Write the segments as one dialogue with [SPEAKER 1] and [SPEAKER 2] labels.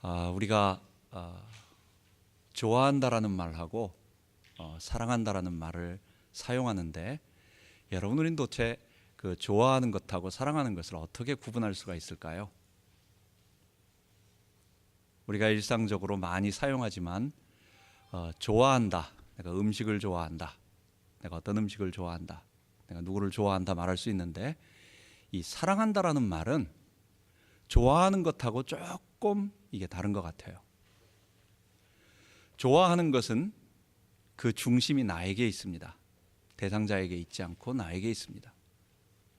[SPEAKER 1] 우리가 좋아한다라는 말하고 사랑한다라는 말을 사용하는데, 여러분, 우리는 도대체 그 좋아하는 것하고 사랑하는 것을 어떻게 구분할 수가 있을까요? 우리가 일상적으로 많이 사용하지만 좋아한다, 내가 음식을 좋아한다, 내가 어떤 음식을 좋아한다, 내가 누구를 좋아한다 말할 수 있는데, 이 사랑한다라는 말은 좋아하는 것하고 조금 이게 다른 것 같아요. 좋아하는 것은 그 중심이 나에게 있습니다. 대상자에게 있지 않고 나에게 있습니다.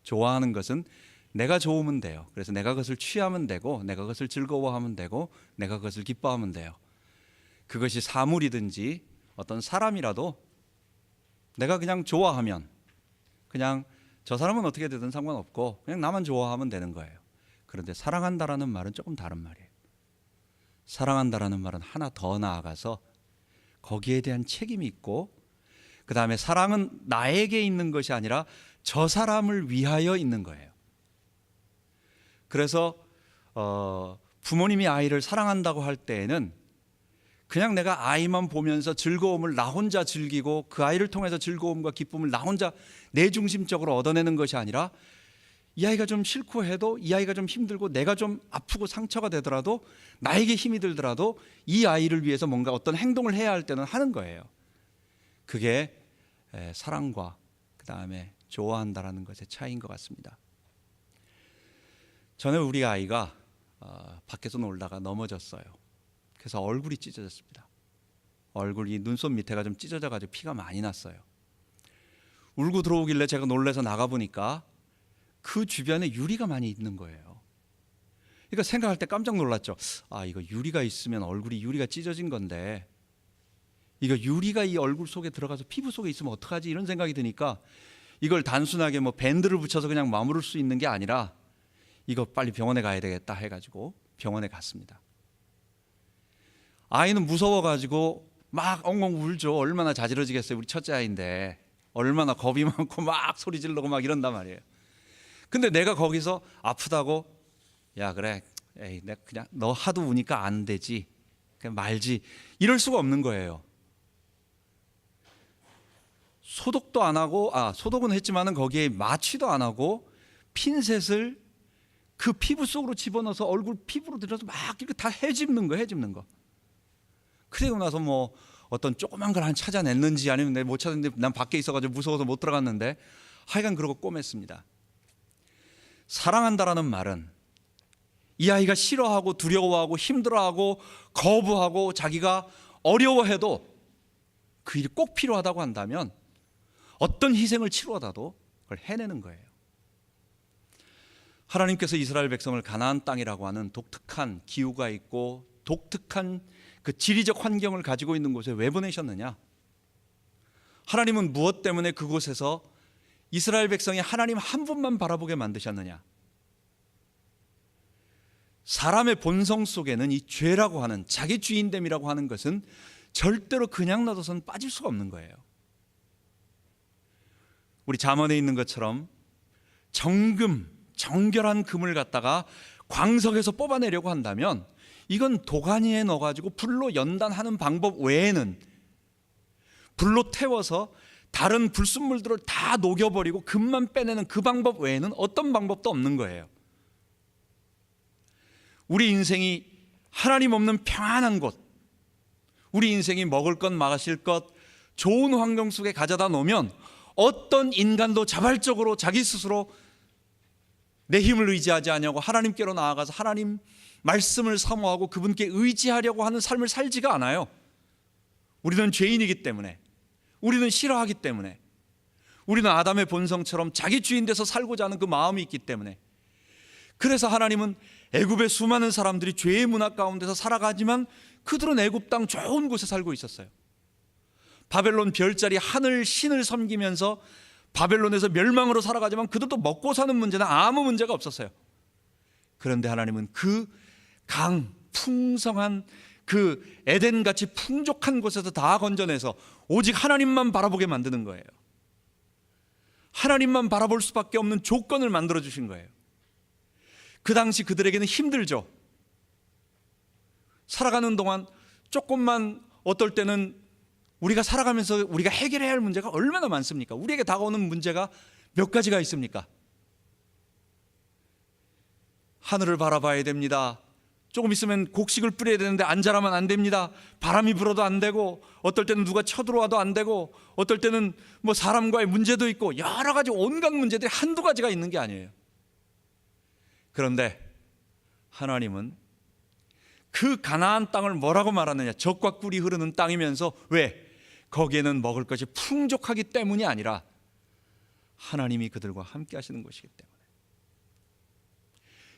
[SPEAKER 1] 좋아하는 것은 내가 좋으면 돼요. 그래서 내가 그것을 취하면 되고, 내가 그것을 즐거워하면 되고, 내가 그것을 기뻐하면 돼요. 그것이 사물이든지 어떤 사람이라도 내가 그냥 좋아하면, 그냥 저 사람은 어떻게 되든 상관없고 그냥 나만 좋아하면 되는 거예요. 그런데 사랑한다라는 말은 조금 다른 말이에요. 사랑한다라는 말은 하나 더 나아가서 거기에 대한 책임이 있고, 그 다음에 사랑은 나에게 있는 것이 아니라 저 사람을 위하여 있는 거예요. 그래서 부모님이 아이를 사랑한다고 할 때에는 그냥 내가 아이만 보면서 즐거움을 나 혼자 즐기고 그 아이를 통해서 즐거움과 기쁨을 나 혼자 내 중심적으로 얻어내는 것이 아니라, 이 아이가 좀 싫고 해도, 이 아이가 좀 힘들고 내가 좀 아프고 상처가 되더라도, 나에게 힘이 들더라도 이 아이를 위해서 뭔가 어떤 행동을 해야 할 때는 하는 거예요. 그게 사랑과 그 다음에 좋아한다라는 것의 차이인 것 같습니다. 전에 우리 아이가 밖에서 놀다가 넘어졌어요. 그래서 얼굴이 찢어졌습니다. 얼굴이 눈썹 밑에가 좀 찢어져가지고 피가 많이 났어요. 울고 들어오길래 제가 놀라서 나가보니까 그 주변에 유리가 많이 있는 거예요. 그러니까 생각할 때 깜짝 놀랐죠. 이거 유리가 있으면 얼굴이 유리가 찢어진 건데, 이거 유리가 이 얼굴 속에 들어가서 피부 속에 있으면 어떡하지, 이런 생각이 드니까 이걸 단순하게 뭐 밴드를 붙여서 그냥 마무를 수 있는 게 아니라 이거 빨리 병원에 가야 되겠다 해가지고 병원에 갔습니다. 아이는 무서워가지고 막 엉엉 울죠. 얼마나 자지러지겠어요. 우리 첫째 아이인데 얼마나 겁이 많고 막 소리 지르고 막 이런단 말이에요. 근데 내가 거기서 아프다고, 야 그래, 에이 내가 그냥 너 하도 우니까 안 되지, 그냥 말지, 이럴 수가 없는 거예요. 소독도 안 하고, 소독은 했지만은 거기에 마취도 안 하고 핀셋을 그 피부 속으로 집어넣어서 얼굴 피부로 들여서 막 이렇게 다 헤집는 거. 그리고 나서 뭐 어떤 조그만 걸 한 찾아냈는지 아니면 내가 못 찾았는데 난 밖에 있어가지고 무서워서 못 들어갔는데, 하여간 그러고 꼬맸습니다. 사랑한다라는 말은 이 아이가 싫어하고 두려워하고 힘들어하고 거부하고 자기가 어려워해도 그 일이 꼭 필요하다고 한다면 어떤 희생을 치루어다도 그걸 해내는 거예요. 하나님께서 이스라엘 백성을 가나안 땅이라고 하는 독특한 기후가 있고 독특한 그 지리적 환경을 가지고 있는 곳에 왜 보내셨느냐? 하나님은 무엇 때문에 그곳에서 이스라엘 백성이 하나님 한 분만 바라보게 만드셨느냐? 사람의 본성 속에는 이 죄라고 하는, 자기 주인됨이라고 하는 것은 절대로 그냥 놔둬서는 빠질 수가 없는 거예요. 우리 잠언에 있는 것처럼 정결한 금을 갖다가 광석에서 뽑아내려고 한다면 이건 도가니에 넣어가지고 불로 연단하는 방법 외에는, 불로 태워서 다른 불순물들을 다 녹여버리고 금만 빼내는 그 방법 외에는 어떤 방법도 없는 거예요. 우리 인생이 하나님 없는 평안한 곳, 우리 인생이 먹을 것 마실 것 좋은 환경 속에 가져다 놓으면 어떤 인간도 자발적으로 자기 스스로 내 힘을 의지하지 않냐고 하나님께로 나아가서 하나님 말씀을 사모하고 그분께 의지하려고 하는 삶을 살지가 않아요. 우리는 죄인이기 때문에, 우리는 싫어하기 때문에, 우리는 아담의 본성처럼 자기 주인 돼서 살고자 하는 그 마음이 있기 때문에. 그래서 하나님은 애굽의 수많은 사람들이 죄의 문화 가운데서 살아가지만 그들은 애굽 땅 좋은 곳에 살고 있었어요. 바벨론 별자리 하늘 신을 섬기면서 바벨론에서 멸망으로 살아가지만 그들도 먹고 사는 문제는 아무 문제가 없었어요. 그런데 하나님은 그 풍성한 그 에덴같이 풍족한 곳에서 다 건져내서 오직 하나님만 바라보게 만드는 거예요. 하나님만 바라볼 수밖에 없는 조건을 만들어 주신 거예요. 그 당시 그들에게는 힘들죠. 살아가는 동안 조금만, 어떨 때는 우리가 살아가면서 우리가 해결해야 할 문제가 얼마나 많습니까? 우리에게 다가오는 문제가 몇 가지가 있습니까? 하늘을 바라봐야 됩니다. 조금 있으면 곡식을 뿌려야 되는데 안 자라면 안 됩니다. 바람이 불어도 안 되고, 어떨 때는 누가 쳐들어와도 안 되고, 어떨 때는 뭐 사람과의 문제도 있고, 여러 가지 온갖 문제들이 한두 가지가 있는 게 아니에요. 그런데 하나님은 그 가나안 땅을 뭐라고 말하느냐? 젖과 꿀이 흐르는 땅이면서, 왜? 거기에는 먹을 것이 풍족하기 때문이 아니라 하나님이 그들과 함께 하시는 것이기 때문에.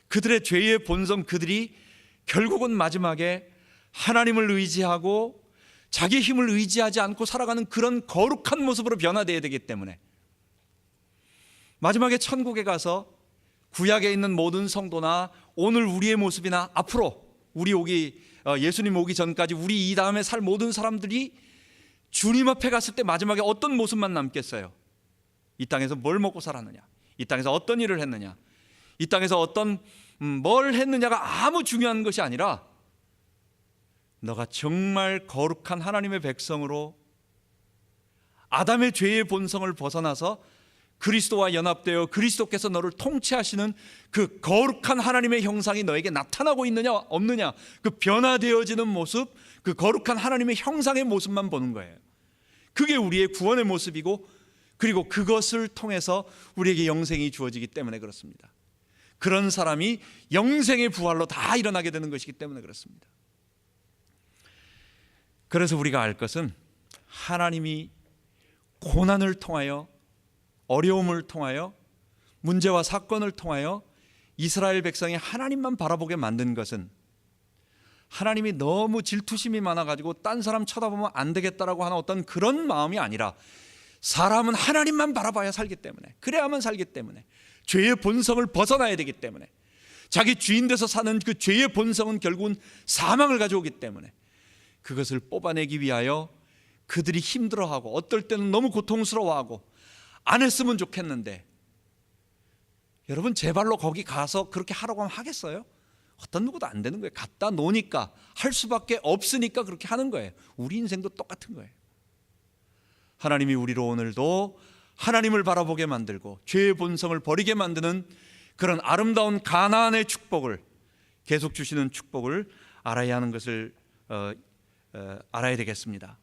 [SPEAKER 1] 그들의 죄의 본성, 그들이 결국은 마지막에 하나님을 의지하고 자기 힘을 의지하지 않고 살아가는 그런 거룩한 모습으로 변화되어야 되기 때문에, 마지막에 천국에 가서 구약에 있는 모든 성도나 오늘 우리의 모습이나 앞으로 우리 예수님 오기 전까지 우리 이 다음에 살 모든 사람들이 주님 앞에 갔을 때 마지막에 어떤 모습만 남겠어요? 이 땅에서 뭘 먹고 살았느냐? 이 땅에서 어떤 일을 했느냐? 이 땅에서 뭘 했느냐가 아무 중요한 것이 아니라, 너가 정말 거룩한 하나님의 백성으로 아담의 죄의 본성을 벗어나서 그리스도와 연합되어 그리스도께서 너를 통치하시는 그 거룩한 하나님의 형상이 너에게 나타나고 있느냐 없느냐, 그 변화되어지는 모습, 그 거룩한 하나님의 형상의 모습만 보는 거예요. 그게 우리의 구원의 모습이고, 그리고 그것을 통해서 우리에게 영생이 주어지기 때문에 그렇습니다. 그런 사람이 영생의 부활로 다 일어나게 되는 것이기 때문에 그렇습니다. 그래서 우리가 알 것은, 하나님이 고난을 통하여, 어려움을 통하여, 문제와 사건을 통하여 이스라엘 백성이 하나님만 바라보게 만든 것은, 하나님이 너무 질투심이 많아가지고 딴 사람 쳐다보면 안 되겠다라고 하는 어떤 그런 마음이 아니라, 사람은 하나님만 바라봐야 살기 때문에, 그래야만 살기 때문에, 죄의 본성을 벗어나야 되기 때문에, 자기 주인 돼서 사는 그 죄의 본성은 결국은 사망을 가져오기 때문에, 그것을 뽑아내기 위하여 그들이 힘들어하고 어떨 때는 너무 고통스러워하고 안 했으면 좋겠는데, 여러분 제발로 거기 가서 그렇게 하라고 하면 하겠어요? 어떤 누구도 안 되는 거예요. 갖다 놓으니까, 할 수밖에 없으니까 그렇게 하는 거예요. 우리 인생도 똑같은 거예요. 하나님이 우리로 오늘도 하나님을 바라보게 만들고 죄의 본성을 버리게 만드는 그런 아름다운 가나안의 축복을, 계속 주시는 축복을 알아야 하는 것을 알아야 되겠습니다.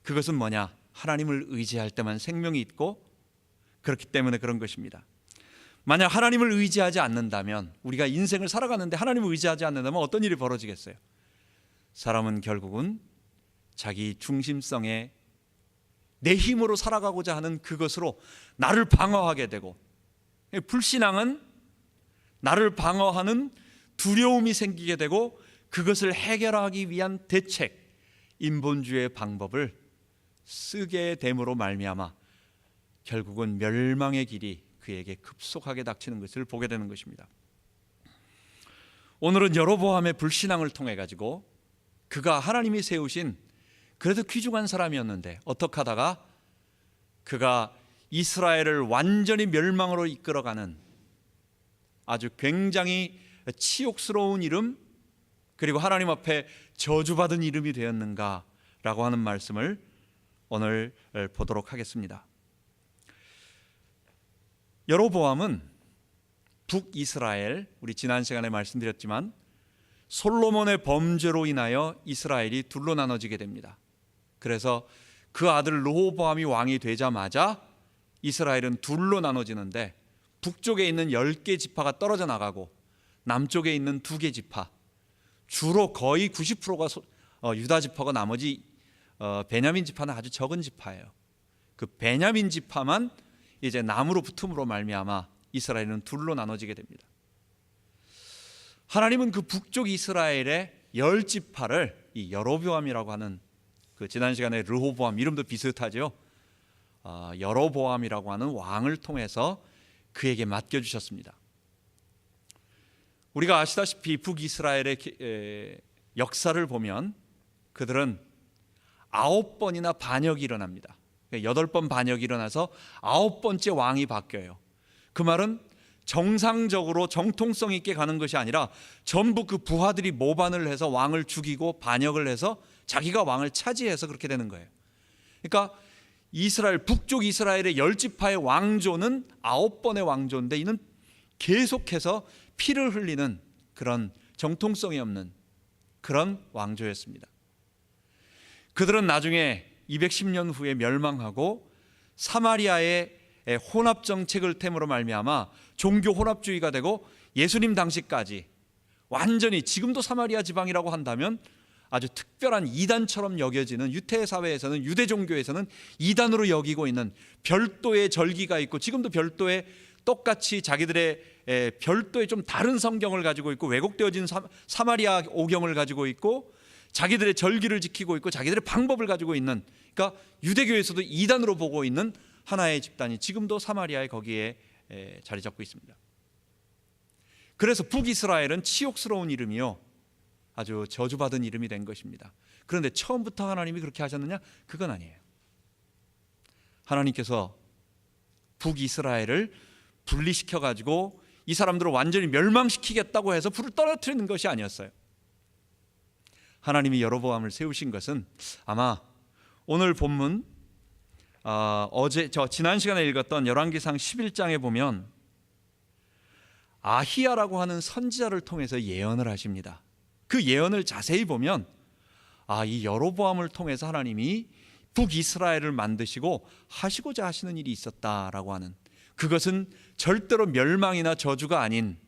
[SPEAKER 1] 그것은 뭐냐? 하나님을 의지할 때만 생명이 있고, 그렇기 때문에 그런 것입니다. 만약 하나님을 의지하지 않는다면, 우리가 인생을 살아가는데 하나님을 의지하지 않는다면 어떤 일이 벌어지겠어요? 사람은 결국은 자기 중심성에, 내 힘으로 살아가고자 하는 그것으로 나를 방어하게 되고, 불신앙은 나를 방어하는 두려움이 생기게 되고, 그것을 해결하기 위한 대책, 인본주의의 방법을 쓰게 됨으로 말미암아 결국은 멸망의 길이 그에게 급속하게 닥치는 것을 보게 되는 것입니다. 오늘은 여로보암의 불신앙을 통해 가지고, 그가 하나님이 세우신 그래도 귀중한 사람이었는데 어떻게 하다가 그가 이스라엘을 완전히 멸망으로 이끌어가는 아주 굉장히 치욕스러운 이름, 그리고 하나님 앞에 저주받은 이름이 되었는가라고 하는 말씀을 오늘 보도록 하겠습니다. 여로보암은 북이스라엘, 우리 지난 시간에 말씀드렸지만 솔로몬의 범죄로 인하여 이스라엘이 둘로 나눠지게 됩니다. 그래서 그 아들 르호보암이 왕이 되자마자 이스라엘은 둘로 나눠지는데, 북쪽에 있는 10개 지파가 떨어져 나가고 남쪽에 있는 2개 지파, 주로 거의 90%가 유다 지파고, 나머지 베냐민 지파는 아주 적은 지파예요. 그 베냐민 지파만 이제 남으로 붙음으로 말미암아 이스라엘은 둘로 나눠지게 됩니다. 하나님은 그 북쪽 이스라엘의 10지파를 이 여로보암이라고 하는, 그 지난 시간에 르호보암 이름도 비슷하죠. 여로보암이라고 하는 왕을 통해서 그에게 맡겨주셨습니다. 우리가 아시다시피 북이스라엘의 역사를 보면 그들은 9번이나 반역이 일어납니다. 8번 반역이 일어나서 9번째 왕이 바뀌어요. 그 말은 정상적으로 정통성 있게 가는 것이 아니라 전부 그 부하들이 모반을 해서 왕을 죽이고 반역을 해서 자기가 왕을 차지해서 그렇게 되는 거예요. 그러니까 이스라엘, 북쪽 이스라엘의 10지파의 왕조는 9번의 왕조인데 이는 계속해서 피를 흘리는 그런 정통성이 없는 그런 왕조였습니다. 그들은 나중에 210년 후에 멸망하고 사마리아의 혼합 정책을 템으로 말미암아 종교 혼합주의가 되고 예수님 당시까지 완전히, 지금도 사마리아 지방이라고 한다면 아주 특별한 이단처럼 여겨지는, 유대 사회에서는, 유대 종교에서는 이단으로 여기고 있는 별도의 절기가 있고, 지금도 별도의 똑같이 자기들의 별도의 좀 다른 성경을 가지고 있고, 왜곡되어진 사마리아 오경을 가지고 있고, 자기들의 절기를 지키고 있고, 자기들의 방법을 가지고 있는, 그러니까 유대교에서도 이단으로 보고 있는 하나의 집단이 지금도 사마리아에 거기에 자리 잡고 있습니다. 그래서 북이스라엘은 치욕스러운 이름이요, 아주 저주받은 이름이 된 것입니다. 그런데 처음부터 하나님이 그렇게 하셨느냐? 그건 아니에요. 하나님께서 북이스라엘을 분리시켜 가지고 이 사람들을 완전히 멸망시키겠다고 해서 불을 떨어뜨리는 것이 아니었어요. 하나님이 여로보암을 세우신 것은 아마 오늘 본문 지난 시간에 읽었던 열왕기상 11장에 보면 아히야라고 하는 선지자를 통해서 예언을 하십니다. 그 예언을 자세히 보면 이 여로보암을 통해서 하나님이 북이스라엘을 만드시고 하시고자 하시는 일이 있었다라고 하는, 그것은 절대로 멸망이나 저주가 아닌,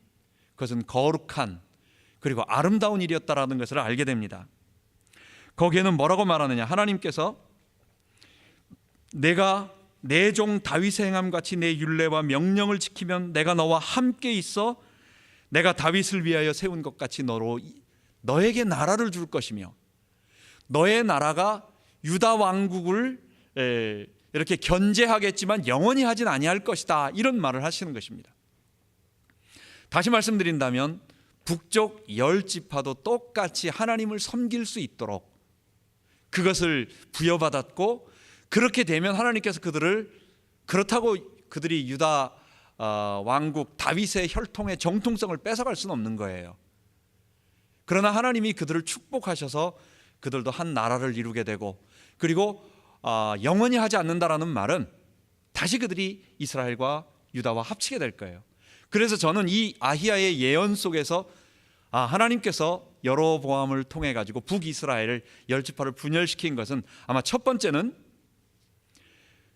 [SPEAKER 1] 그것은 거룩한 그리고 아름다운 일이었다라는 것을 알게 됩니다. 거기에는 뭐라고 말하느냐? 하나님께서 내가 내 종 다윗의 행함 같이 내 율례와 명령을 지키면 내가 너와 함께 있어 내가 다윗을 위하여 세운 것 같이 너에게 나라를 줄 것이며 너의 나라가 유다 왕국을 이렇게 견제하겠지만 영원히 하진 아니할 것이다, 이런 말을 하시는 것입니다. 다시 말씀드린다면 북쪽 10지파도 똑같이 하나님을 섬길 수 있도록 그것을 부여받았고, 그렇게 되면 하나님께서 그렇다고 그들이 유다 왕국 다윗의 혈통의 정통성을 뺏어갈 수는 없는 거예요. 그러나 하나님이 그들을 축복하셔서 그들도 한 나라를 이루게 되고, 그리고 영원히 하지 않는다라는 말은 다시 그들이 이스라엘과 유다와 합치게 될 거예요. 그래서 저는 이 아히야의 예언 속에서 하나님께서 여로보암을 통해 가지고 북이스라엘을 10지파를 분열시킨 것은 아마 첫 번째는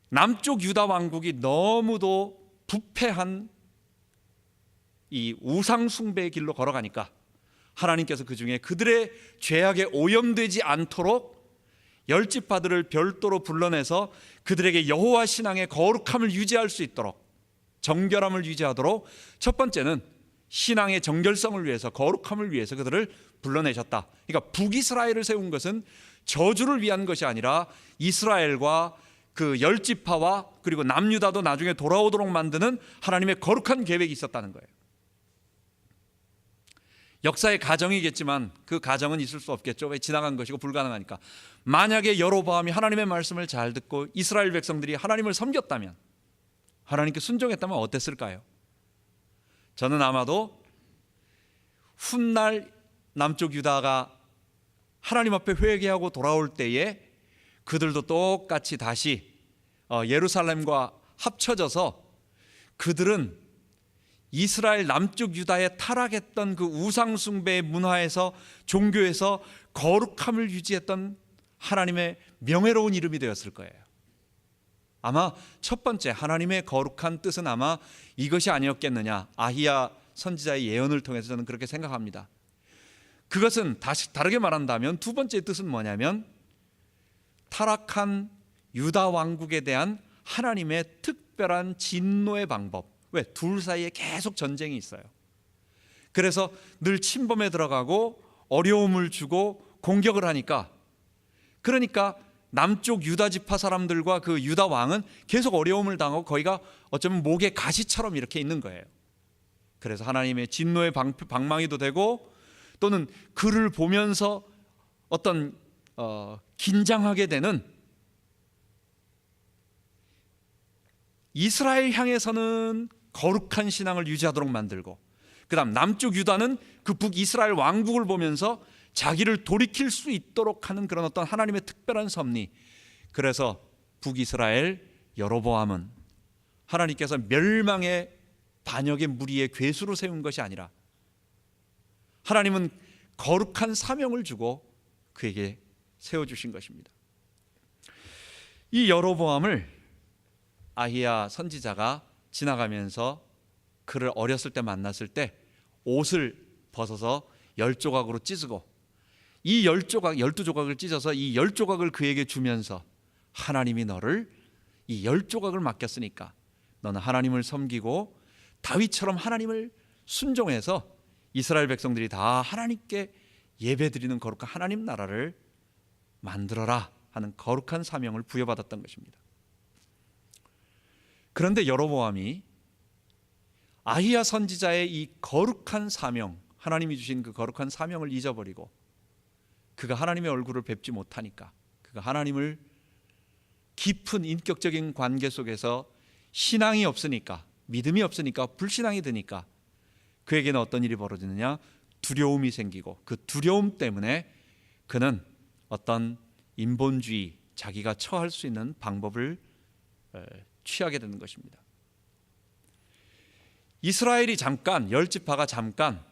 [SPEAKER 1] 남쪽 유다 왕국이 너무도 부패한 이 우상 숭배의 길로 걸어가니까 하나님께서 그 중에 그들의 죄악에 오염되지 않도록 10지파들을 별도로 불러내서 그들에게 여호와 신앙의 거룩함을 유지할 수 있도록, 정결함을 유지하도록 첫 번째는 신앙의 정결성을 위해서, 거룩함을 위해서 그들을 불러내셨다. 그러니까 북이스라엘을 세운 것은 저주를 위한 것이 아니라 이스라엘과 그 10지파와 그리고 남유다도 나중에 돌아오도록 만드는 하나님의 거룩한 계획이 있었다는 거예요. 역사의 가정이겠지만 그 가정은 있을 수 없겠죠. 왜? 지나간 것이고 불가능하니까. 만약에 여로보암이 하나님의 말씀을 잘 듣고 이스라엘 백성들이 하나님을 섬겼다면, 하나님께 순종했다면 어땠을까요? 저는 아마도 훗날 남쪽 유다가 하나님 앞에 회개하고 돌아올 때에 그들도 똑같이 다시 예루살렘과 합쳐져서 그들은 이스라엘 남쪽 유다에 타락했던 그 우상숭배의 문화에서, 종교에서 거룩함을 유지했던 하나님의 명예로운 이름이 되었을 거예요. 아마 첫 번째 하나님의 거룩한 뜻은 아마 이것이 아니었겠느냐, 아히야 선지자의 예언을 통해서 저는 그렇게 생각합니다. 그것은 다르게 말한다면 두 번째 뜻은 뭐냐면 타락한 유다 왕국에 대한 하나님의 특별한 진노의 방법. 왜? 둘 사이에 계속 전쟁이 있어요. 그래서 늘 침범에 들어가고 어려움을 주고 공격을 하니까, 그러니까 남쪽 유다 지파 사람들과 그 유다 왕은 계속 어려움을 당하고 거기가 어쩌면 목의 가시처럼 이렇게 있는 거예요. 그래서 하나님의 진노의 방망이도 되고, 또는 그를 보면서 어떤 긴장하게 되는, 이스라엘 향해서는 거룩한 신앙을 유지하도록 만들고, 그다음 남쪽 유다는 그 북이스라엘 왕국을 보면서 자기를 돌이킬 수 있도록 하는 그런 어떤 하나님의 특별한 섭리. 그래서 북이스라엘 여로보암은 하나님께서 멸망의 반역의 무리의 괴수로 세운 것이 아니라 하나님은 거룩한 사명을 주고 그에게 세워주신 것입니다. 이 여로보암을 아히야 선지자가 지나가면서 그를 어렸을 때 만났을 때 옷을 벗어서 10조각으로 찢고 이 12조각을 찢어서 이 10조각을 그에게 주면서 하나님이 너를 이 10조각을 맡겼으니까 너는 하나님을 섬기고 다윗처럼 하나님을 순종해서 이스라엘 백성들이 다 하나님께 예배드리는 거룩한 하나님 나라를 만들어라 하는 거룩한 사명을 부여받았던 것입니다. 그런데 여로보암이 아히야 선지자의 이 거룩한 사명, 하나님이 주신 그 거룩한 사명을 잊어버리고 그가 하나님의 얼굴을 뵙지 못하니까, 그가 하나님을 깊은 인격적인 관계 속에서 신앙이 없으니까, 믿음이 없으니까, 불신앙이 드니까 그에게는 어떤 일이 벌어지느냐? 두려움이 생기고, 그 두려움 때문에 그는 어떤 인본주의, 자기가 처할 수 있는 방법을 취하게 되는 것입니다. 이스라엘이 잠깐, 10지파가 잠깐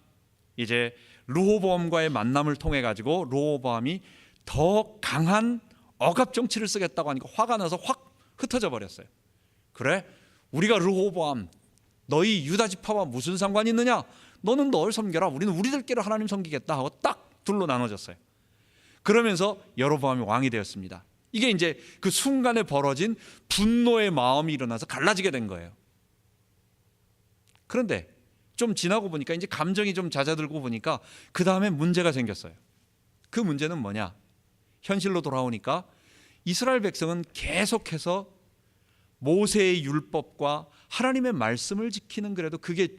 [SPEAKER 1] 이제 르호보암과의 만남을 통해 가지고 르호보암이 더 강한 억압 정치를 쓰겠다고 하니까 화가 나서 확 흩어져 버렸어요. 그래? 우리가 르호보암, 너희 유다 지파와 무슨 상관이 있느냐? 너는 널 섬겨라. 우리는 우리들끼리 하나님 섬기겠다 하고 딱 둘로 나눠졌어요. 그러면서 여로보암이 왕이 되었습니다. 이게 이제 그 순간에 벌어진 분노의 마음이 일어나서 갈라지게 된 거예요. 그런데 좀 지나고 보니까 이제 감정이 좀 잦아들고 보니까 그 다음에 문제가 생겼어요. 그 문제는 뭐냐? 현실로 돌아오니까 이스라엘 백성은 계속해서 모세의 율법과 하나님의 말씀을 지키는, 그래도 그게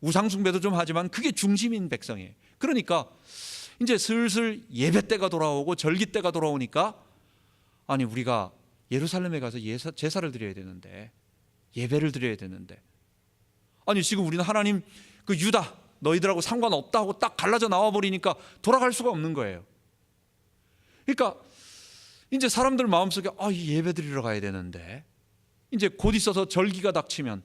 [SPEAKER 1] 우상숭배도 좀 하지만 그게 중심인 백성이에요. 그러니까 이제 슬슬 예배 때가 돌아오고 절기 때가 돌아오니까 아니 우리가 예루살렘에 가서 제사를 드려야 되는데, 예배를 드려야 되는데, 아니 지금 우리는 하나님 그 유다 너희들하고 상관없다 하고 딱 갈라져 나와 버리니까 돌아갈 수가 없는 거예요. 그러니까 이제 사람들 마음속에 이 예배 드리러 가야 되는데, 이제 곧 있어서 절기가 닥치면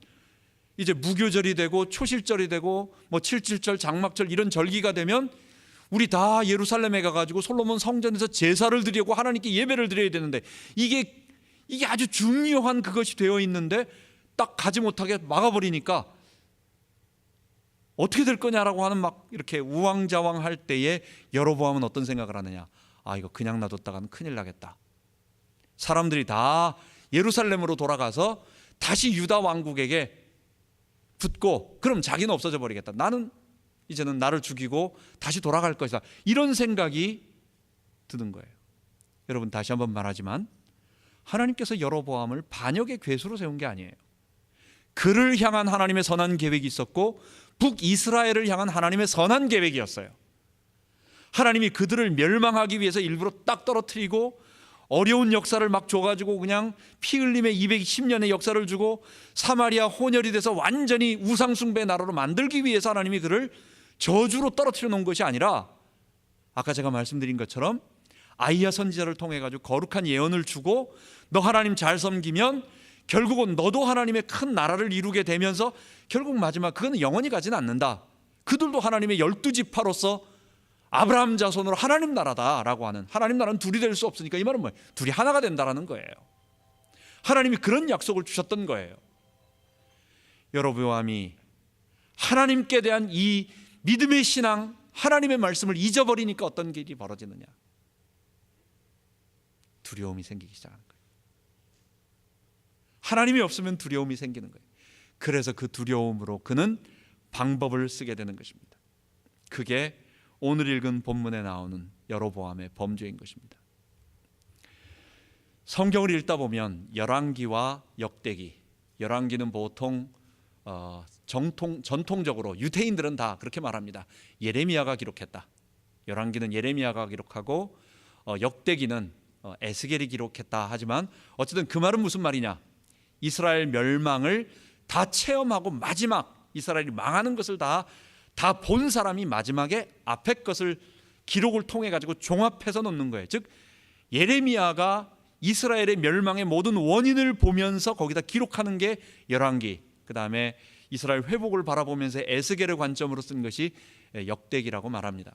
[SPEAKER 1] 이제 무교절이 되고 초실절이 되고 뭐 칠칠절, 장막절 이런 절기가 되면 우리 다 예루살렘에 가가지고 솔로몬 성전에서 제사를 드리고 하나님께 예배를 드려야 되는데, 이게 아주 중요한 그것이 되어 있는데 딱 가지 못하게 막아버리니까 어떻게 될 거냐라고 하는 막 이렇게 우왕좌왕할 때에 여로보암은 어떤 생각을 하느냐? 이거 그냥 놔뒀다가는 큰일 나겠다. 사람들이 다 예루살렘으로 돌아가서 다시 유다 왕국에게 붙고 그럼 자기는 없어져 버리겠다. 나는 이제는 나를 죽이고 다시 돌아갈 것이다. 이런 생각이 드는 거예요. 여러분, 다시 한번 말하지만 하나님께서 여로보암을 반역의 괴수로 세운 게 아니에요. 그를 향한 하나님의 선한 계획이 있었고 북이스라엘을 향한 하나님의 선한 계획이었어요. 하나님이 그들을 멸망하기 위해서 일부러 딱 떨어뜨리고 어려운 역사를 막 줘가지고 그냥 피 흘림의 210년의 역사를 주고 사마리아 혼혈이 돼서 완전히 우상숭배 나라로 만들기 위해서 하나님이 그를 저주로 떨어뜨려 놓은 것이 아니라, 아까 제가 말씀드린 것처럼 아히야 선지자를 통해 가지고 거룩한 예언을 주고 너 하나님 잘 섬기면 결국은 너도 하나님의 큰 나라를 이루게 되면서 결국 마지막 그건 영원히 가지는 않는다. 그들도 하나님의 12지파로서 아브라함 자손으로 하나님 나라다라고 하는, 하나님 나라는 둘이 될 수 없으니까 이 말은 뭐예요? 둘이 하나가 된다라는 거예요. 하나님이 그런 약속을 주셨던 거예요. 여로보암이 하나님께 대한 이 믿음의 신앙, 하나님의 말씀을 잊어버리니까 어떤 일이 벌어지느냐? 두려움이 생기기 시작하는 거예요. 하나님이 없으면 두려움이 생기는 거예요. 그래서 그 두려움으로 그는 방법을 쓰게 되는 것입니다. 그게 오늘 읽은 본문에 나오는 여로보암의 범죄인 것입니다. 성경을 읽다 보면 열왕기와 역대기, 열왕기는 보통 전통적으로 유대인들은 다 그렇게 말합니다. 예레미야가 기록했다. 열왕기는 예레미야가 기록하고 역대기는 에스겔이 기록했다. 하지만 어쨌든 그 말은 무슨 말이냐? 이스라엘 멸망을 다 체험하고 마지막 이스라엘이 망하는 것을 다 본 사람이 마지막에 앞에 것을 기록을 통해 가지고 종합해서 놓는 거예요. 즉 예레미야가 이스라엘의 멸망의 모든 원인을 보면서 거기다 기록하는 게 열왕기, 그 다음에 이스라엘 회복을 바라보면서 에스겔의 관점으로 쓴 것이 역대기라고 말합니다.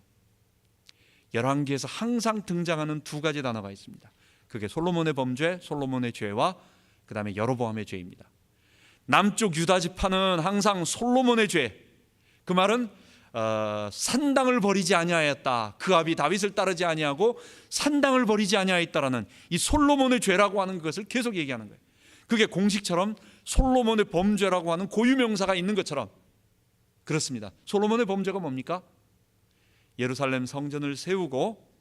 [SPEAKER 1] 열왕기에서 항상 등장하는 두 가지 단어가 있습니다. 그게 솔로몬의 범죄, 솔로몬의 죄와 그 다음에 여로보암의 죄입니다. 남쪽 유다 지파는 항상 솔로몬의 죄, 그 말은 산당을 버리지 아니하였다, 그 아비 다윗을 따르지 아니하고 산당을 버리지 아니하였다라는 이 솔로몬의 죄라고 하는 것을 계속 얘기하는 거예요. 그게 공식처럼 솔로몬의 범죄라고 하는 고유명사가 있는 것처럼 그렇습니다. 솔로몬의 범죄가 뭡니까? 예루살렘 성전을 세우고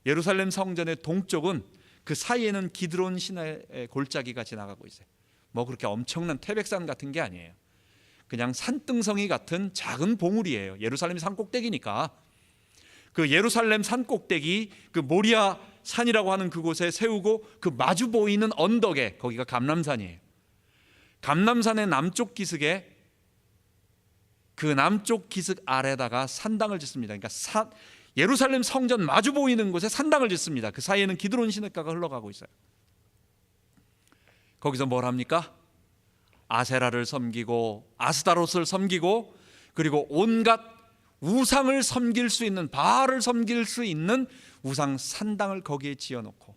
[SPEAKER 1] 예루살렘 성전의 동쪽은 그 사이에는 기드론 시내의 골짜기가 지나가고 있어요. 뭐 그렇게 엄청난 태백산 같은 게 아니에요. 그냥 산등성이 같은 작은 봉우리예요. 예루살렘이 산꼭대기니까 그 예루살렘 산꼭대기 그 모리아 산이라고 하는 그곳에 세우고 그 마주 보이는 언덕에, 거기가 감람산이에요. 감람산의 남쪽 기슭에, 그 남쪽 기슭 아래다가 산당을 짓습니다. 그러니까 예루살렘 성전 마주 보이는 곳에 산당을 짓습니다. 그 사이에는 기드론 시냇가가 흘러가고 있어요. 거기서 뭘 합니까? 아세라를 섬기고 아스타롯을 섬기고 그리고 온갖 우상을 섬길 수 있는, 바알을 섬길 수 있는 우상 산당을 거기에 지어놓고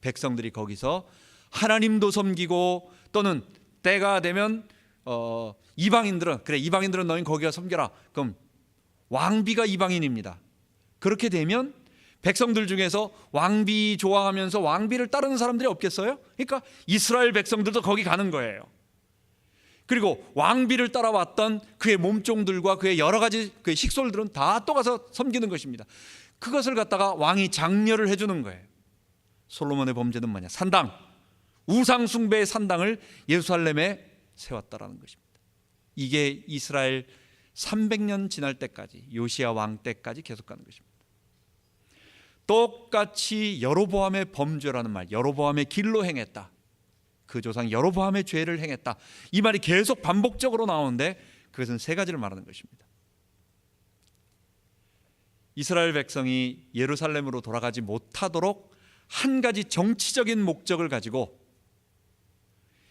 [SPEAKER 1] 백성들이 거기서 하나님도 섬기고, 또는 때가 되면 이방인들은, 그래 이방인들은 너희 거기가 섬겨라. 그럼 왕비가 이방인입니다. 그렇게 되면 백성들 중에서 왕비 좋아하면서 왕비를 따르는 사람들이 없겠어요? 그러니까 이스라엘 백성들도 거기 가는 거예요. 그리고 왕비를 따라왔던 그의 몸종들과 그의 여러 가지 그의 식솔들은 다 또 가서 섬기는 것입니다. 그것을 갖다가 왕이 장려를 해주는 거예요. 솔로몬의 범죄는 뭐냐? 산당, 우상 숭배의 산당을 예루살렘에 세웠다라는 것입니다. 이게 이스라엘 300년 지날 때까지, 요시야 왕 때까지 계속 가는 것입니다. 똑같이 여로보암의 범죄라는 말, 여로보암의 길로 행했다, 그 조상 여로보암의 죄를 행했다, 이 말이 계속 반복적으로 나오는데 그것은 세 가지를 말하는 것입니다. 이스라엘 백성이 예루살렘으로 돌아가지 못하도록 한 가지 정치적인 목적을 가지고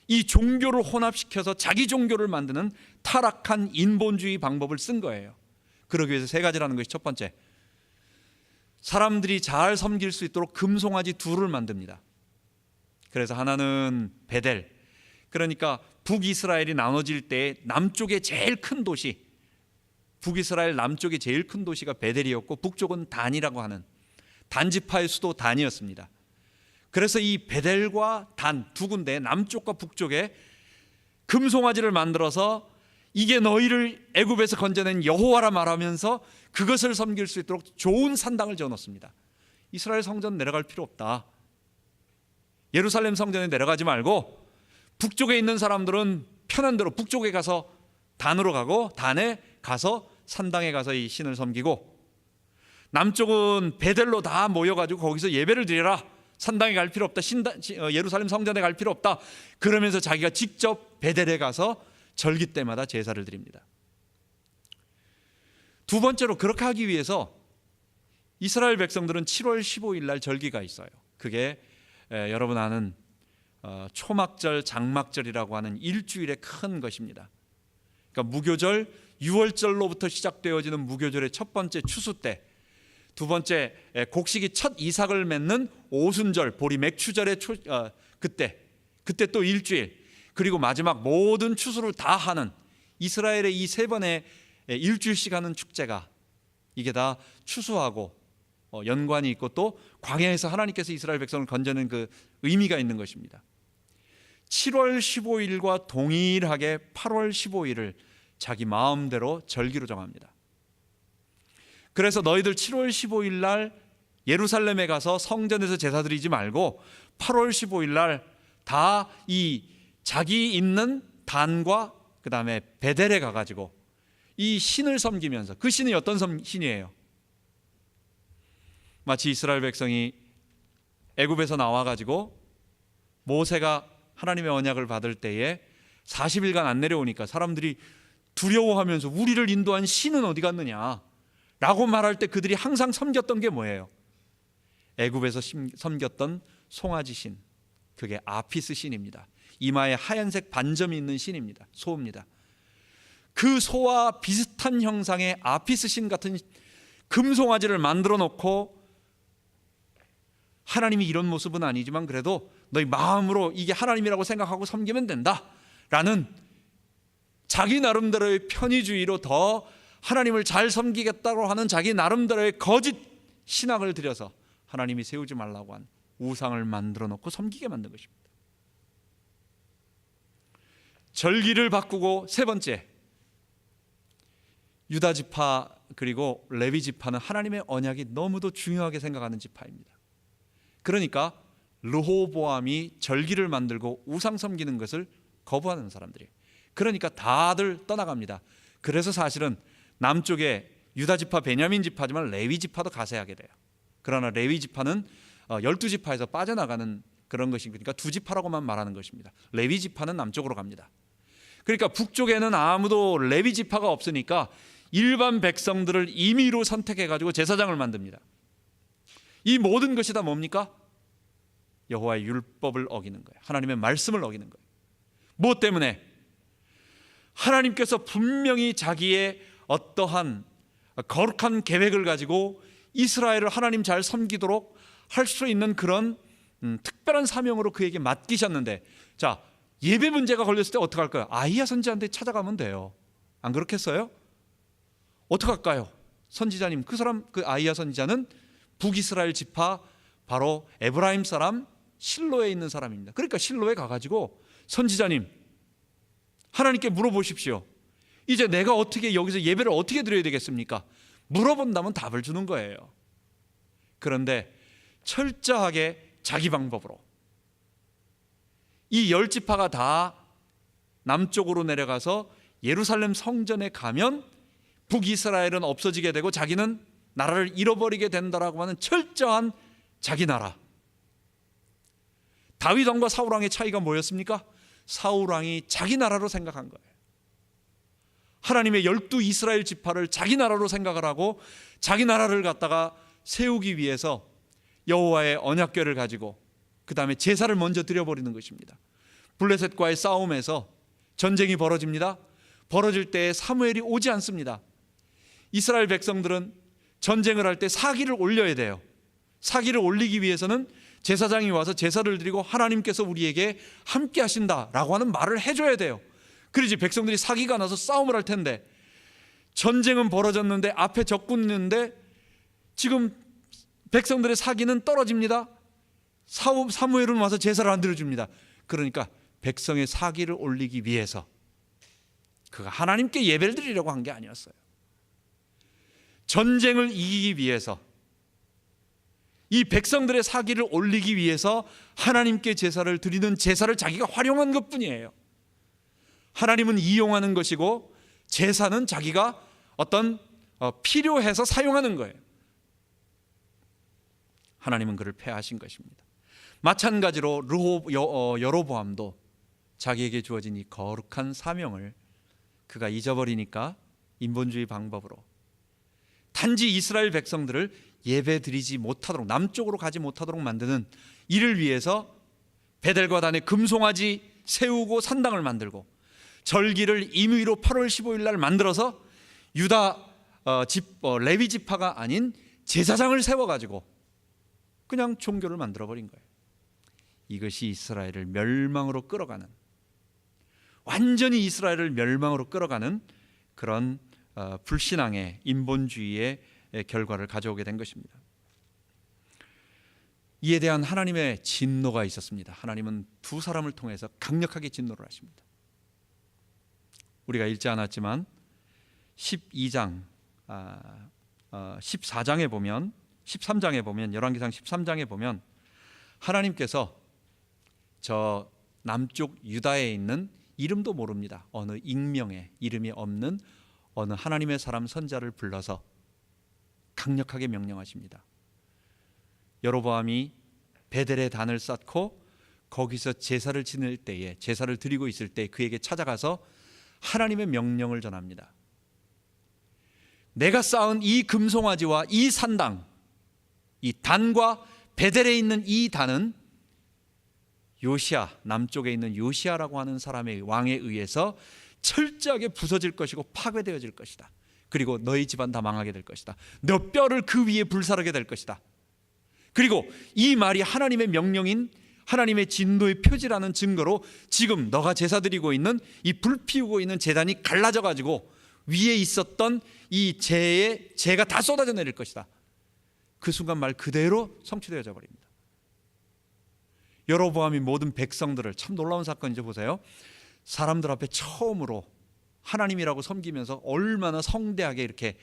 [SPEAKER 1] 이 종교를 혼합시켜서 자기 종교를 만드는 타락한 인본주의 방법을 쓴 거예요. 그러기 위해서 세 가지라는 것이, 첫 번째, 사람들이 잘 섬길 수 있도록 금송아지 둘을 만듭니다. 그래서 하나는 베델, 그러니까 북이스라엘이 나눠질 때 남쪽의 제일 큰 도시, 북이스라엘 남쪽의 제일 큰 도시가 베델이었고 북쪽은 단이라고 하는 단지파의 수도 단이었습니다. 그래서 이 베델과 단 두 군데, 남쪽과 북쪽에 금송아지를 만들어서 이게 너희를 애굽에서 건져낸 여호와라 말하면서 그것을 섬길 수 있도록 좋은 산당을 지어놓습니다. 이스라엘 성전 내려갈 필요 없다, 예루살렘 성전에 내려가지 말고 북쪽에 있는 사람들은 편한 대로 북쪽에 가서 단으로 가고 단에 가서 산당에 가서 이 신을 섬기고, 남쪽은 베델로 다 모여가지고 거기서 예배를 드리라, 산당에 갈 필요 없다, 예루살렘 성전에 갈 필요 없다, 그러면서 자기가 직접 베델에 가서 절기 때마다 제사를 드립니다. 두 번째로, 그렇게 하기 위해서 이스라엘 백성들은 7월 15일 날 절기가 있어요. 그게 여러분 아는 초막절, 장막절이라고 하는 일주일의 큰 것입니다. 그러니까 무교절, 유월절로부터 시작되어지는 무교절의 첫 번째 추수 때, 두 번째 곡식이 첫 이삭을 맺는 오순절, 보리 맥추절의 그때 또 일주일, 그리고 마지막 모든 추수를 다 하는 이스라엘의 이 세 번의 일주일씩 하는 축제가, 이게 다 추수하고 연관이 있고 또 광야에서 하나님께서 이스라엘 백성을 건져낸 그 의미가 있는 것입니다. 7월 15일과 동일하게 8월 15일을 자기 마음대로 절기로 정합니다. 그래서 너희들 7월 15일 날 예루살렘에 가서 성전에서 제사 드리지 말고 8월 15일 날 다 이 자기 있는 단과 그 다음에 베델에 가가지고 이 신을 섬기면서, 그 신이 어떤 신이에요? 마치 이스라엘 백성이 애굽에서 나와가지고 모세가 하나님의 언약을 받을 때에 40일간 안 내려오니까 사람들이 두려워하면서 우리를 인도한 신은 어디 갔느냐 라고 말할 때 그들이 항상 섬겼던 게 뭐예요? 애굽에서 섬겼던 송아지 신, 그게 아피스 신입니다. 이마에 하얀색 반점이 있는 신입니다. 소입니다. 그 소와 비슷한 형상의 아피스 신 같은 금송아지를 만들어 놓고 하나님이 이런 모습은 아니지만 그래도 너희 마음으로 이게 하나님이라고 생각하고 섬기면 된다 라는 자기 나름대로의 편의주의로 더 하나님을 잘 섬기겠다고 하는 자기 나름대로의 거짓 신앙을 들여서 하나님이 세우지 말라고 한 우상을 만들어 놓고 섬기게 만든 것입니다. 절기를 바꾸고 세 번째, 유다 지파 그리고 레위 지파는 하나님의 언약이 너무도 중요하게 생각하는 지파입니다. 그러니까 르호보암이 절기를 만들고 우상 섬기는 것을 거부하는 사람들이에요. 그러니까 다들 떠나갑니다. 그래서 사실은 남쪽에 유다 지파, 베냐민 지파지만 레위 지파도 가세하게 돼요. 그러나 레위 지파는 12지파에서 빠져나가는 그런 것이니까 두 지파라고만 말하는 것입니다. 레위 지파는 남쪽으로 갑니다. 그러니까 북쪽에는 아무도 레위 지파가 없으니까 일반 백성들을 임의로 선택해가지고 제사장을 만듭니다. 이 모든 것이 다 뭡니까? 여호와의 율법을 어기는 거예요. 하나님의 말씀을 어기는 거예요. 무엇 때문에? 하나님께서 분명히 자기의 어떠한 거룩한 계획을 가지고 이스라엘을 하나님 잘 섬기도록 할 수 있는 그런 특별한 사명으로 그에게 맡기셨는데, 자, 예배 문제가 걸렸을 때 어떻게 할까요? 아히야 선지자한테 찾아가면 돼요. 안 그렇겠어요? 어떻게 할까요? 선지자님, 그 아히야 선지자는 북이스라엘 지파 바로 에브라임 사람 실로에 있는 사람입니다. 그러니까 실로에 가가지고 선지자님, 하나님께 물어보십시오. 이제 내가 어떻게 여기서 예배를 어떻게 드려야 되겠습니까? 물어본다면 답을 주는 거예요. 그런데 철저하게 자기 방법으로 이 10지파가 다 남쪽으로 내려가서 예루살렘 성전에 가면 북이스라엘은 없어지게 되고 자기는 나라를 잃어버리게 된다라고 하는 철저한 자기 나라. 다윗 왕과 사울 왕의 차이가 뭐였습니까? 사울 왕이 자기 나라로 생각한 거예요. 하나님의 12 이스라엘 지파를 자기 나라로 생각을 하고 자기 나라를 갖다가 세우기 위해서 여호와의 언약궤를 가지고 그 다음에 제사를 먼저 드려버리는 것입니다. 블레셋과의 싸움에서 전쟁이 벌어집니다. 벌어질 때 사무엘이 오지 않습니다. 이스라엘 백성들은 전쟁을 할 때 사기를 올려야 돼요. 사기를 올리기 위해서는 제사장이 와서 제사를 드리고 하나님께서 우리에게 함께 하신다라고 하는 말을 해줘야 돼요. 그러지 백성들이 사기가 나서 싸움을 할 텐데, 전쟁은 벌어졌는데 앞에 적군 있는데 지금 백성들의 사기는 떨어집니다. 사무엘은 와서 제사를 안 드려줍니다. 그러니까 백성의 사기를 올리기 위해서 그가 하나님께 예배를 드리려고 한 게 아니었어요. 전쟁을 이기기 위해서, 이 백성들의 사기를 올리기 위해서 하나님께 제사를 드리는 제사를 자기가 활용한 것뿐이에요. 하나님은 이용하는 것이고 제사는 자기가 어떤 필요해서 사용하는 거예요. 하나님은 그를 폐하신 것입니다. 마찬가지로 여로보암도 자기에게 주어진 이 거룩한 사명을 그가 잊어버리니까 인본주의 방법으로 단지 이스라엘 백성들을 예배드리지 못하도록, 남쪽으로 가지 못하도록 만드는 이를 위해서 베델과 단에 금송아지 세우고 산당을 만들고 절기를 임의로 8월 15일 날 만들어서 유다 레위 지파가 아닌 제사장을 세워가지고 그냥 종교를 만들어버린 거예요. 이것이 이스라엘을 멸망으로 끌어가는, 완전히 이스라엘을 멸망으로 끌어가는 그런 불신앙의 인본주의의 결과를 가져오게 된 것입니다. 이에 대한 하나님의 진노가 있었습니다. 하나님은 두 사람을 통해서 강력하게 진노를 하십니다. 우리가 읽지 않았지만 12장 14장에 보면, 13장에 보면, 열왕기상 13장에 보면 하나님께서 저 남쪽 유다에 있는 이름도 모릅니다. 어느 익명의 이름이 없는 어느 하나님의 사람 선자를 불러서 강력하게 명령하십니다. 여로보암이 베델에 단을 쌓고 거기서 제사를 지낼 때에, 제사를 드리고 있을 때 그에게 찾아가서 하나님의 명령을 전합니다. 내가 쌓은 이 금송아지와 이 산당, 이 단과 베델에 있는 이 단은 요시야, 남쪽에 있는 요시야라고 하는 사람의 왕에 의해서 철저하게 부서질 것이고 파괴되어질 것이다. 그리고 너희 집안 다 망하게 될 것이다. 너 뼈를 그 위에 불사르게 될 것이다. 그리고 이 말이 하나님의 명령인 하나님의 진노의 표지라는 증거로 지금 너가 제사 드리고 있는 이 불 피우고 있는 제단이 갈라져 가지고 위에 있었던 이 재가 다 쏟아져 내릴 것이다. 그 순간 말 그대로 성취되어져 버립니다. 여로보암이 모든 백성들을, 참 놀라운 사건이죠. 보세요. 사람들 앞에 처음으로 하나님이라고 섬기면서 얼마나 성대하게 이렇게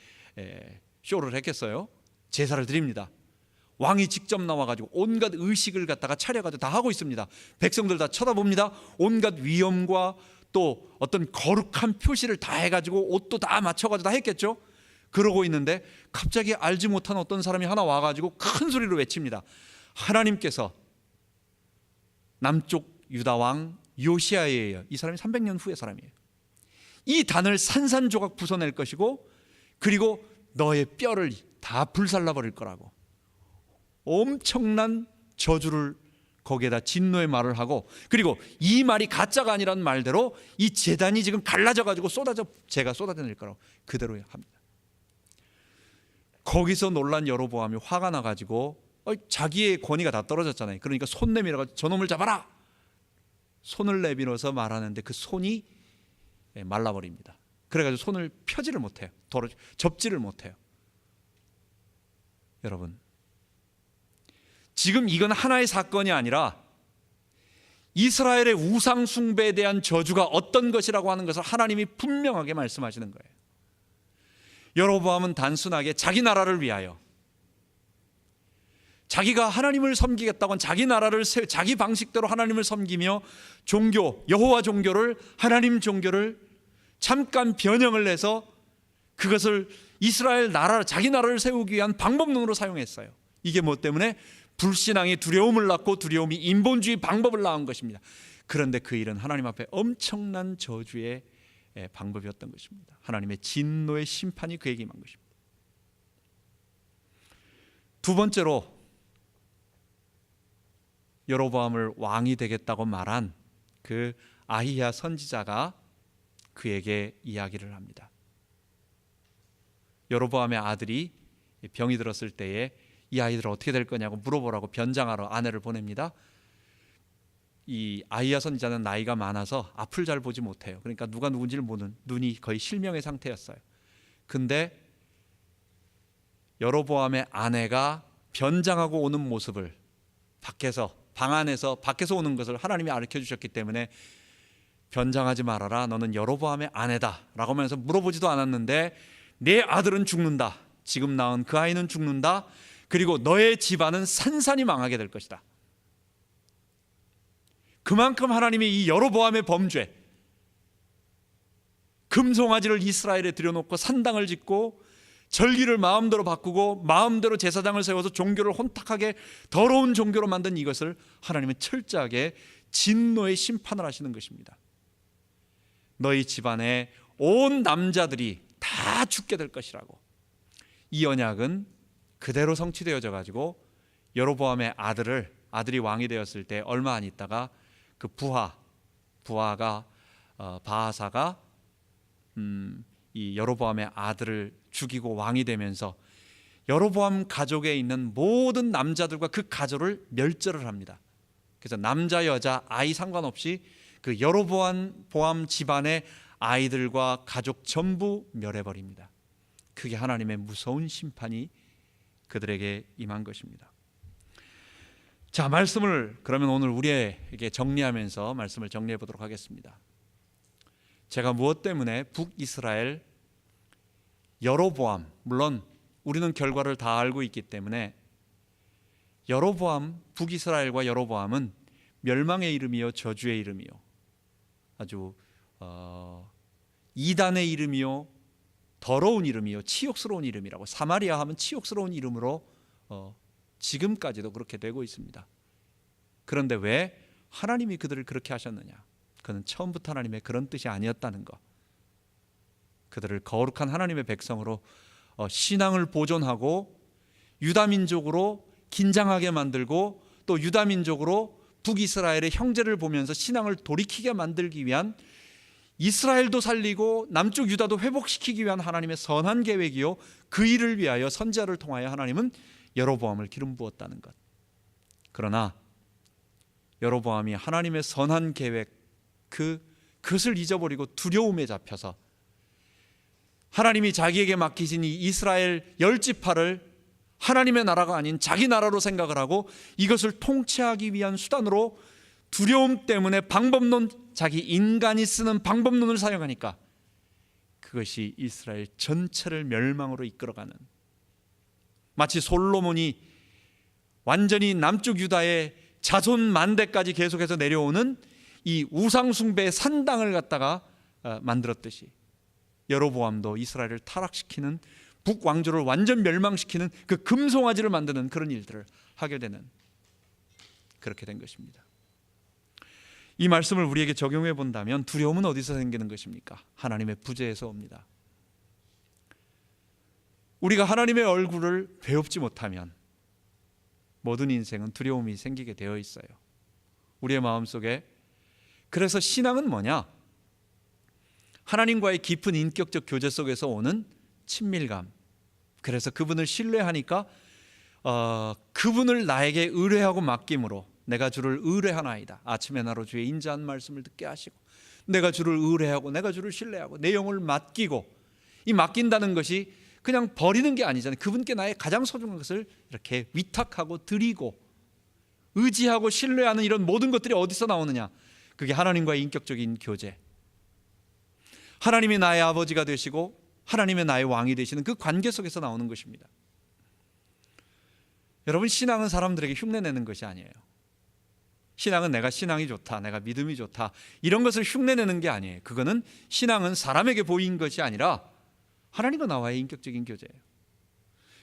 [SPEAKER 1] 쇼를 했겠어요. 제사를 드립니다. 왕이 직접 나와가지고 온갖 의식을 갖다가 차려가지고 다 하고 있습니다. 백성들 다 쳐다봅니다. 온갖 위엄과 또 어떤 거룩한 표시를 다 해가지고 옷도 다 맞춰가지고 다 했겠죠. 그러고 있는데 갑자기 알지 못한 어떤 사람이 하나 와가지고 큰 소리로 외칩니다. 하나님께서 남쪽 유다 왕 요시야예요. 이 사람이 300년 후의 사람이에요. 이 단을 산산조각 부숴낼 것이고 그리고 너의 뼈를 다 불살라 버릴 거라고 엄청난 저주를 거기에다 진노의 말을 하고, 그리고 이 말이 가짜가 아니라는 말대로 이 제단이 지금 갈라져 가지고 제가 쏟아져 낼 거라고 그대로 합니다. 거기서 놀란 여로보암이 화가 나 가지고 자기의 권위가 다 떨어졌잖아요. 그러니까 손 내밀어 가지고 저놈을 잡아라. 손을 내밀어서 말하는데 그 손이 말라버립니다. 그래가지고 손을 펴지를 못해요. 접지를 못해요. 여러분, 지금 이건 하나의 사건이 아니라 이스라엘의 우상 숭배에 대한 저주가 어떤 것이라고 하는 것을 하나님이 분명하게 말씀하시는 거예요. 여로보암은 단순하게 자기 나라를 위하여, 자기가 하나님을 섬기겠다고 한 자기 나라를 자기 방식대로 하나님을 섬기며 종교, 여호와 종교를, 하나님 종교를 잠깐 변형을 해서 그것을 이스라엘 나라, 자기 나라를 세우기 위한 방법론으로 사용했어요. 이게 뭐 때문에? 불신앙이 두려움을 낳고 두려움이 인본주의 방법을 낳은 것입니다. 그런데 그 일은 하나님 앞에 엄청난 저주의 방법이었던 것입니다. 하나님의 진노의 심판이 그에게 임한 것입니다. 두 번째로 여로보암을 왕이 되겠다고 말한 그 아히야 선지자가 그에게 이야기를 합니다. 여로보암의 아들이 병이 들었을 때에 이 아이들 어떻게 될 거냐고 물어보라고 변장하러 아내를 보냅니다. 이 아히야 선지자는 나이가 많아서 앞을 잘 보지 못해요. 그러니까 누가 누군지를 모르는, 눈이 거의 실명의 상태였어요. 근데 여로보암의 아내가 변장하고 오는 모습을 방 안에서 밖에서 오는 것을 하나님이 가르쳐 주셨기 때문에 변장하지 말아라, 너는 여로보암의 아내다 라고 하면서 물어보지도 않았는데 내 아들은 죽는다, 지금 낳은 그 아이는 죽는다, 그리고 너의 집안은 산산이 망하게 될 것이다. 그만큼 하나님이 이 여로보암의 범죄, 금송아지를 이스라엘에 들여놓고 산당을 짓고 절기를 마음대로 바꾸고 마음대로 제사장을 세워서 종교를 혼탁하게 더러운 종교로 만든 이것을 하나님은 철저하게 진노의 심판을 하시는 것입니다. 너희 집안의 온 남자들이 다 죽게 될 것이라고. 이 언약은 그대로 성취되어져 가지고 여로보암의 아들이 왕이 되었을 때 얼마 안 있다가 그 부하가 바하사가 이 여로보암의 아들을 죽이고 왕이 되면서 여로보암 가족에 있는 모든 남자들과 그 가족을 멸절을 합니다. 그래서 남자 여자 아이 상관없이 그 여로보암 집안의 아이들과 가족 전부 멸해버립니다. 그게 하나님의 무서운 심판이 그들에게 임한 것입니다. 자, 말씀을 그러면 오늘 우리에게 정리하면서 말씀을 정리해 보도록 하겠습니다. 제가 무엇 때문에 북이스라엘 여로보암, 물론 우리는 결과를 다 알고 있기 때문에 여로보암, 북이스라엘과 여로보암은 멸망의 이름이요 저주의 이름이요 아주 이단의 이름이요 더러운 이름이요 치욕스러운 이름이라고, 사마리아 하면 치욕스러운 이름으로 지금까지도 그렇게 되고 있습니다. 그런데 왜 하나님이 그들을 그렇게 하셨느냐? 그는 처음부터 하나님의 그런 뜻이 아니었다는 것. 그들을 거룩한 하나님의 백성으로 신앙을 보존하고 유다민족으로 긴장하게 만들고 또 유다민족으로 북이스라엘의 형제를 보면서 신앙을 돌이키게 만들기 위한, 이스라엘도 살리고 남쪽 유다도 회복시키기 위한 하나님의 선한 계획이요, 그 일을 위하여 선지자를 통하여 하나님은 여로보암을 기름 부었다는 것. 그러나 여로보암이 하나님의 선한 계획 그것을 잊어버리고 두려움에 잡혀서 하나님이 자기에게 맡기신 이 이스라엘 10지파를 하나님의 나라가 아닌 자기 나라로 생각을 하고 이것을 통치하기 위한 수단으로 두려움 때문에 방법론, 자기 인간이 쓰는 방법론을 사용하니까 그것이 이스라엘 전체를 멸망으로 이끌어가는, 마치 솔로몬이 완전히 남쪽 유다의 자손 만대까지 계속해서 내려오는 이 우상숭배의 산당을 갖다가 만들었듯이 여로보암도 이스라엘을 타락시키는, 북왕조를 완전 멸망시키는 그 금송아지를 만드는 그런 일들을 하게 되는, 그렇게 된 것입니다. 이 말씀을 우리에게 적용해 본다면 두려움은 어디서 생기는 것입니까? 하나님의 부재에서 옵니다. 우리가 하나님의 얼굴을 배웁지 못하면 모든 인생은 두려움이 생기게 되어 있어요. 우리의 마음속에. 그래서 신앙은 뭐냐? 하나님과의 깊은 인격적 교제 속에서 오는 친밀감. 그래서 그분을 신뢰하니까 그분을 나에게 의뢰하고 맡김으로 내가 주를 의뢰하나이다. 아침에 나로 주의 인자한 말씀을 듣게 하시고, 내가 주를 의뢰하고 내가 주를 신뢰하고 내 영을 맡기고, 이 맡긴다는 것이 그냥 버리는 게 아니잖아요. 그분께 나의 가장 소중한 것을 이렇게 위탁하고 드리고 의지하고 신뢰하는 이런 모든 것들이 어디서 나오느냐? 그게 하나님과의 인격적인 교제, 하나님이 나의 아버지가 되시고 하나님의 나의 왕이 되시는 그 관계 속에서 나오는 것입니다. 여러분, 신앙은 사람들에게 흉내내는 것이 아니에요. 신앙은 내가 신앙이 좋다, 내가 믿음이 좋다, 이런 것을 흉내내는 게 아니에요. 그거는 신앙은 사람에게 보인 것이 아니라 하나님과 나와의 인격적인 교제예요.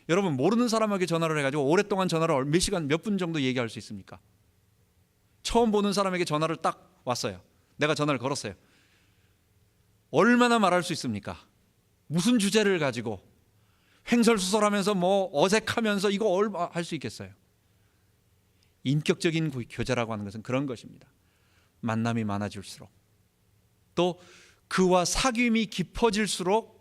[SPEAKER 1] 여러분, 모르는 사람에게 전화를 해가지고 오랫동안 전화를 몇 시간, 몇 분 정도 얘기할 수 있습니까? 처음 보는 사람에게 전화를 딱 왔어요. 내가 전화를 걸었어요. 얼마나 말할 수 있습니까? 무슨 주제를 가지고 횡설수설하면서 뭐 어색하면서 이거 얼마 할 수 있겠어요? 인격적인 교제라고 하는 것은 그런 것입니다. 만남이 많아질수록, 또 그와 사귐이 깊어질수록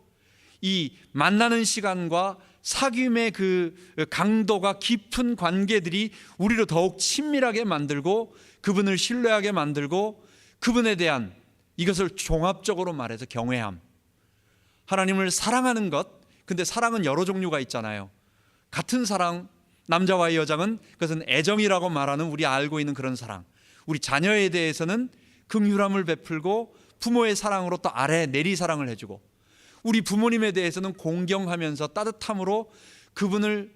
[SPEAKER 1] 이 만나는 시간과 사귐의 그 강도가 깊은 관계들이 우리를 더욱 친밀하게 만들고 그분을 신뢰하게 만들고 그분에 대한, 이것을 종합적으로 말해서 경외함, 하나님을 사랑하는 것. 근데 사랑은 여러 종류가 있잖아요. 같은 사랑, 남자와의 여자는 그것은 애정이라고 말하는 우리 알고 있는 그런 사랑, 우리 자녀에 대해서는 긍휼함을 베풀고 부모의 사랑으로 또 아래 내리 사랑을 해주고, 우리 부모님에 대해서는 공경하면서 따뜻함으로 그분을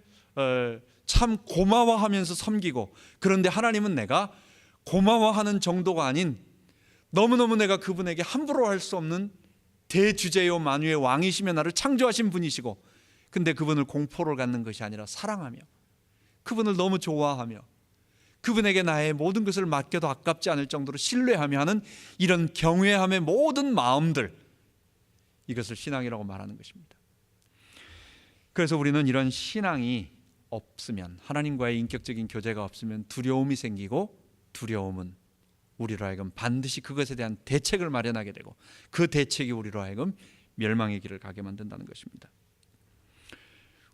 [SPEAKER 1] 참 고마워하면서 섬기고, 그런데 하나님은 내가 고마워하는 정도가 아닌 너무너무 내가 그분에게 함부로 할 수 없는 대주제요 만유의 왕이시며 나를 창조하신 분이시고, 근데 그분을 공포를 갖는 것이 아니라 사랑하며 그분을 너무 좋아하며 그분에게 나의 모든 것을 맡겨도 아깝지 않을 정도로 신뢰하며 하는 이런 경외함의 모든 마음들, 이것을 신앙이라고 말하는 것입니다. 그래서 우리는 이런 신앙이 없으면, 하나님과의 인격적인 교제가 없으면 두려움이 생기고, 두려움은 우리로 하여금 반드시 그것에 대한 대책을 마련하게 되고, 그 대책이 우리로 하여금 멸망의 길을 가게 만든다는 것입니다.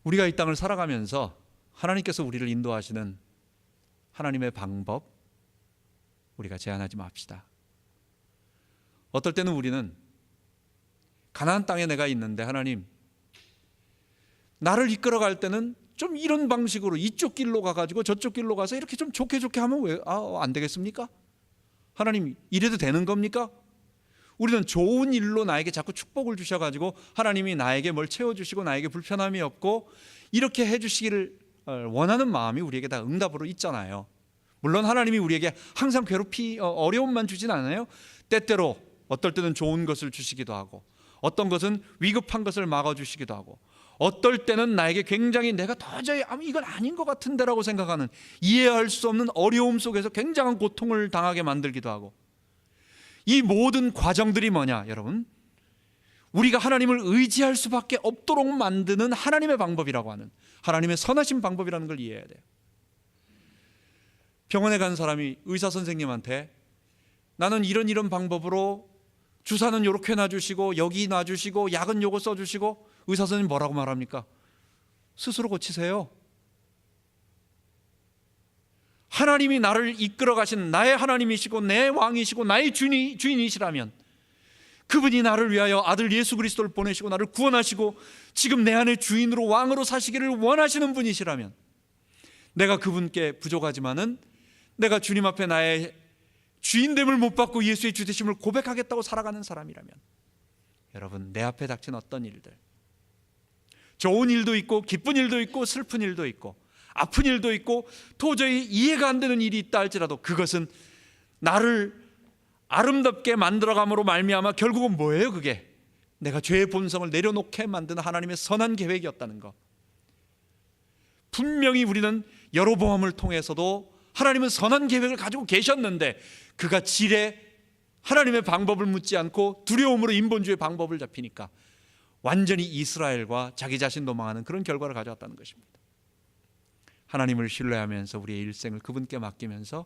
[SPEAKER 1] 우리가 이 땅을 살아가면서 하나님께서 우리를 인도하시는 하나님의 방법, 우리가 제한하지 맙시다. 어떨 때는 우리는 가나안 땅에 내가 있는데 하나님, 나를 이끌어 갈 때는 좀 이런 방식으로 이쪽 길로 가가지고 저쪽 길로 가서 이렇게 좀 좋게 하면 왜 안 되겠습니까? 하나님, 이래도 되는 겁니까? 우리는 좋은 일로 나에게 자꾸 축복을 주셔가지고 하나님이 나에게 뭘 채워주시고 나에게 불편함이 없고 이렇게 해주시기를 원하는 마음이 우리에게 다 응답으로 있잖아요. 물론 하나님이 우리에게 항상 어려움만 주진 않아요. 때때로 어떨 때는 좋은 것을 주시기도 하고, 어떤 것은 위급한 것을 막아주시기도 하고, 어떨 때는 나에게 굉장히 내가 도저히 이건 아닌 것 같은데라고 생각하는, 이해할 수 없는 어려움 속에서 굉장한 고통을 당하게 만들기도 하고, 이 모든 과정들이 뭐냐 여러분? 우리가 하나님을 의지할 수밖에 없도록 만드는 하나님의 방법이라고 하는, 하나님의 선하신 방법이라는 걸 이해해야 돼요. 병원에 간 사람이 의사 선생님한테 나는 이런 방법으로 주사는 이렇게 놔주시고 여기 놔주시고 약은 요거 써주시고, 의사 선생님 뭐라고 말합니까? 스스로 고치세요. 하나님이 나를 이끌어 가신 나의 하나님이시고 내 왕이시고 나의 주인이시라면, 그분이 나를 위하여 아들 예수 그리스도를 보내시고 나를 구원하시고 지금 내 안에 주인으로 왕으로 사시기를 원하시는 분이시라면, 내가 그분께 부족하지만은 내가 주님 앞에 나의 주인됨을 못 받고 예수의 주되심을 고백하겠다고 살아가는 사람이라면, 여러분, 내 앞에 닥친 어떤 일들, 좋은 일도 있고 기쁜 일도 있고 슬픈 일도 있고 아픈 일도 있고 도저히 이해가 안 되는 일이 있다 할지라도, 그것은 나를 아름답게 만들어감으로 말미암아 결국은 뭐예요? 그게 내가 죄의 본성을 내려놓게 만드는 하나님의 선한 계획이었다는 것. 분명히 우리는 여로보암을 통해서도 하나님은 선한 계획을 가지고 계셨는데, 그가 지레 하나님의 방법을 묻지 않고 두려움으로 인본주의 방법을 잡히니까 완전히 이스라엘과 자기 자신 도망하는 그런 결과를 가져왔다는 것입니다. 하나님을 신뢰하면서 우리의 일생을 그분께 맡기면서,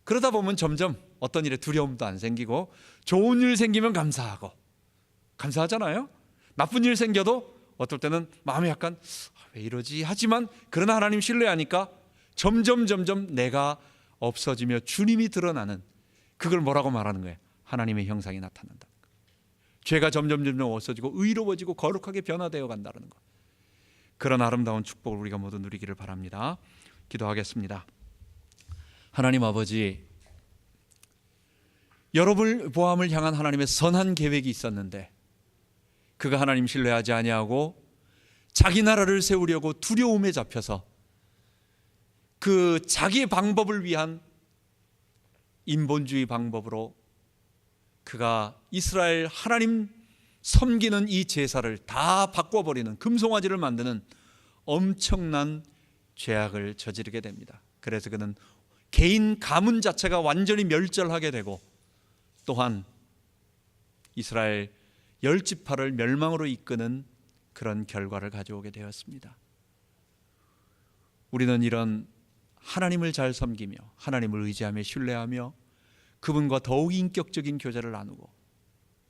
[SPEAKER 1] 그러다 보면 점점 어떤 일에 두려움도 안 생기고, 좋은 일 생기면 감사하잖아요. 나쁜 일 생겨도 어떨 때는 마음이 약간 왜 이러지 하지만, 그러나 하나님 신뢰하니까 점점 내가 없어지며 주님이 드러나는, 그걸 뭐라고 말하는 거예요? 하나님의 형상이 나타난다. 죄가 점점 없어지고 의로워지고 거룩하게 변화되어 간다는 것. 그런 아름다운 축복을 우리가 모두 누리기를 바랍니다. 기도하겠습니다. 하나님 아버지, 여로보암을 향한 하나님의 선한 계획이 있었는데, 그가 하나님 신뢰하지 아니하고 자기 나라를 세우려고 두려움에 잡혀서 그 자기의 방법을 위한 인본주의 방법으로 그가 이스라엘 하나님 섬기는 이 제사를 다 바꿔버리는, 금송아지를 만드는 엄청난 죄악을 저지르게 됩니다. 그래서 그는 개인 가문 자체가 완전히 멸절하게 되고, 또한 이스라엘 10지파를 멸망으로 이끄는 그런 결과를 가져오게 되었습니다. 우리는 이런 하나님을 잘 섬기며 하나님을 의지하며 신뢰하며 그분과 더욱 인격적인 교제를 나누고,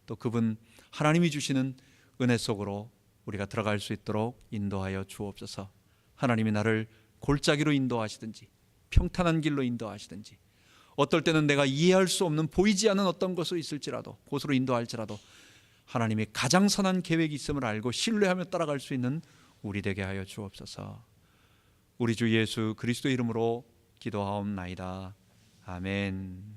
[SPEAKER 1] 또 그분 하나님이 주시는 은혜 속으로 우리가 들어갈 수 있도록 인도하여 주옵소서. 하나님이 나를 골짜기로 인도하시든지 평탄한 길로 인도하시든지, 어떨 때는 내가 이해할 수 없는 보이지 않는 어떤 것이 있을지라도, 곳으로 인도할지라도 하나님의 가장 선한 계획이 있음을 알고 신뢰하며 따라갈 수 있는 우리 되게 하여 주옵소서. 우리 주 예수 그리스도 이름으로 기도하옵나이다. 아멘.